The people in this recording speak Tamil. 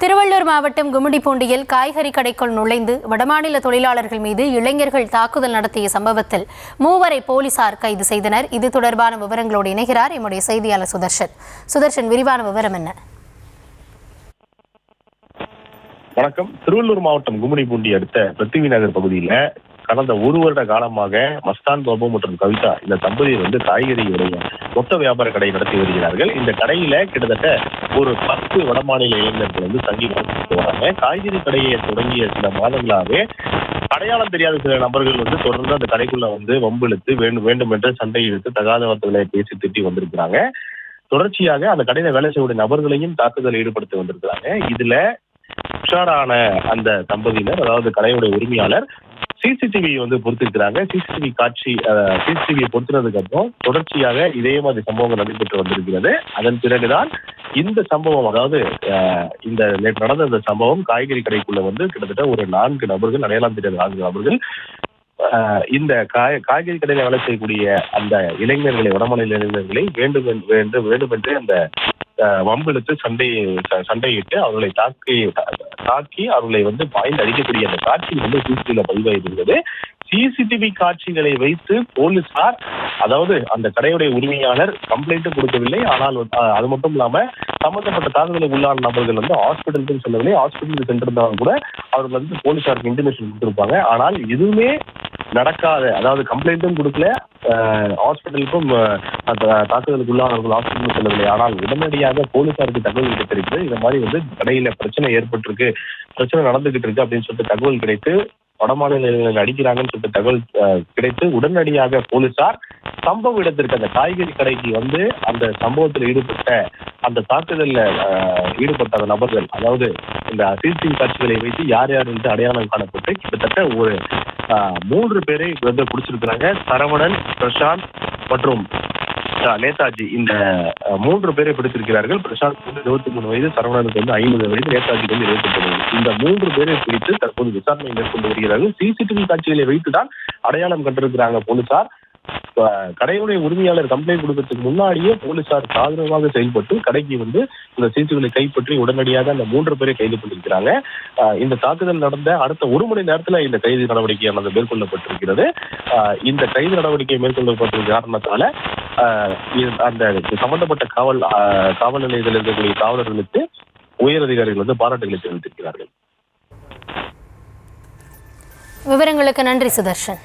திருவள்ளூர் மாவட்டம் கும்மிடிப்பூண்டியில் காய்கறி கடைக்குள் நுழைந்து வடமாநில தொழிலாளர்கள் மீது இளைஞர்கள் தாக்குதல் நடத்திய சம்பவத்தில் 3 போலீசார் கைது செய்தனர். இது தொடர்பான விவரங்களோடு இணைகிறார் எம்முடைய செய்தியாளர் சுதர்ஷன். சுதர்ஷன், விரிவான விவரம் என்ன? வணக்கம். திருவள்ளூர் மாவட்டம் கும்மிடிப்பூண்டி அடுத்த பிருத்திவி நகர் பகுதியில கடந்த 1 வருட காலமாக மஸ்தான் பாபு மற்றும் கவிதா இந்த தம்பதியர் காய்கறியுடைய மொத்த வியாபார கடை நடத்தி வருகிறார்கள். இந்த கடையில கிட்டத்தட்ட ஒரு 10 வடமாநில இளைஞர்கள் தங்கி வராங்க. காய்கறி கடையை தொடங்கிய சில மாதங்களாகவே அடையாளம் தெரியாத சில நபர்கள் தொடர்ந்து அந்த கடைக்குள்ள வம்பிழுத்து வேண்டும் என்று சண்டை இழுத்து தகாத வார்த்தைகளை பேசி திட்டி வந்திருக்கிறாங்க. தொடர்ச்சியாக அந்த கடையில வேலை செய்யக்கூடிய நபர்களையும் தாக்குதல் ஈடுபடுத்தி வந்திருக்கிறாங்க. இதுல உஷாரான அந்த தம்பதியினர், அதாவது கடையுடைய உரிமையாளர், சிசிடிவி பொறுத்திருக்கிறாங்க. சிசிடிவியை பொறுத்தினதுக்கு அப்புறம் தொடர்ச்சியாக இதே மாதிரி சம்பவங்கள் நடைபெற்று வந்திருக்கிறது. அதன் பிறகுதான் இந்த சம்பவம், அதாவது இந்த நேற்று நடந்த இந்த சம்பவம் காய்கறி கடைக்குள்ள கிட்டத்தட்ட ஒரு 4 நபர்கள், அடையாளம் தெரியாத 4 நபர்கள் இந்த காய்கறி கடையில வேலை செய்யக்கூடிய அந்த இளைஞர்களை, வடமாநில இளைஞர்களை வேண்டுமென்றே அந்த வம்பிழுத்து சண்டையிட்டு அவர்களை தாக்கி அவர்களை பாய்ந்து அடிக்கக்கூடிய அந்த காட்சிகள் சிசிடிவில பதிவாயிருந்தது. சிசிடிவி காட்சிகளை வைத்து போலீசார், அதாவது அந்த கடையுடைய உரிமையாளர் கம்ப்ளைண்ட் கொடுக்கவில்லை. ஆனால் அது மட்டும் இல்லாம சம்பந்தப்பட்ட தாக்குதலுக்கு உள்ளான நபர்கள் ஹாஸ்பிட்டலுக்கு செல்லவில்லை. ஹாஸ்பிட்டலுக்கு சென்றிருந்தாலும் கூட அவர்கள் போலீசாருக்கு இன்டிமேஷன் கொடுத்திருப்பாங்க. ஆனால் எதுவுமே நடக்காத, அதாவது கம்ப்ளைண்ட்டும் கொடுக்கல, ஹாஸ்பிட்டலுக்கும் தாக்குதலுக்கு உள்ளானவர்கள் ஹாஸ்பிட்டலுக்கு செல்லவில்லை. ஆனால் உடனடியாக போலீசாருக்கு தகவல் கிடைத்திருக்கு. இந்த மாதிரி கடையில பிரச்சனை ஏற்பட்டிருக்கு, பிரச்சனை நடந்துகிட்டு இருக்கு அப்படின்னு சொல்லிட்டு தகவல் கிடைத்து வடமாநில அடிக்கிறாங்கன்னு சொல்லிட்டு தகவல் கிடைத்து உடனடியாக போலீசார் சம்பவ இடத்திற்கு, அந்த காய்கறி கடைக்கு அந்த சம்பவத்தில் ஈடுபட்ட, அந்த தாக்குதல்ல ஈடுபட்ட அந்த நபர்கள், அதாவது இந்த சிசிடிவி காட்சிகளை வைத்து யார் யார் என்று அடையாளம் காணப்பட்டு கிட்டத்தட்ட ஒரு 3 பேரை பிடிச்சிருக்கிறாங்க. சரவணன், பிரசாந்த் மற்றும் நேதாஜி, இந்த 3 பேரை பிடித்திருக்கிறார்கள். பிரசாந்த் 23 வயது, சரவணனுக்கு 50 வயது, நேதாஜிக்கு 28 வயது. இந்த 3 பேரை பிடித்து தற்போது விசாரணை மேற்கொண்டு வருகிறார்கள். சிசிடிவி காட்சிகளை வைத்துதான் அடையாளம் கண்டிருக்கிறாங்க போலீசார். கடையுடைய உரிமையாளர் கம்ப்ளைண்ட் கொடுக்கறதுக்கு முன்னாடியே போலீசார் சாதகமாக செயல்பட்டு கடைக்கு இந்த சிசிடிவிகளை கைப்பற்றி உடனடியாக அந்த 3 பேரை கைது பண்ணியிருக்கிறாங்க. இந்த தாக்குதல் நடந்த அடுத்த 1 மணி நேரத்துல இந்த கைது நடவடிக்கையானது மேற்கொள்ளப்பட்டிருக்கிறது. இந்த கைது நடவடிக்கை மேற்கொள்ளப்பட்டிருக்க காரணத்தால அந்த சம்பந்தப்பட்ட காவல் நிலையத்தில் இருக்கக்கூடிய காவலர்களுக்கு உயர் அதிகாரிகள் பாராட்டுகளை தெரிவித்திருக்கிறார்கள். விவரங்களுக்கு நன்றி சுதர்ஷன்.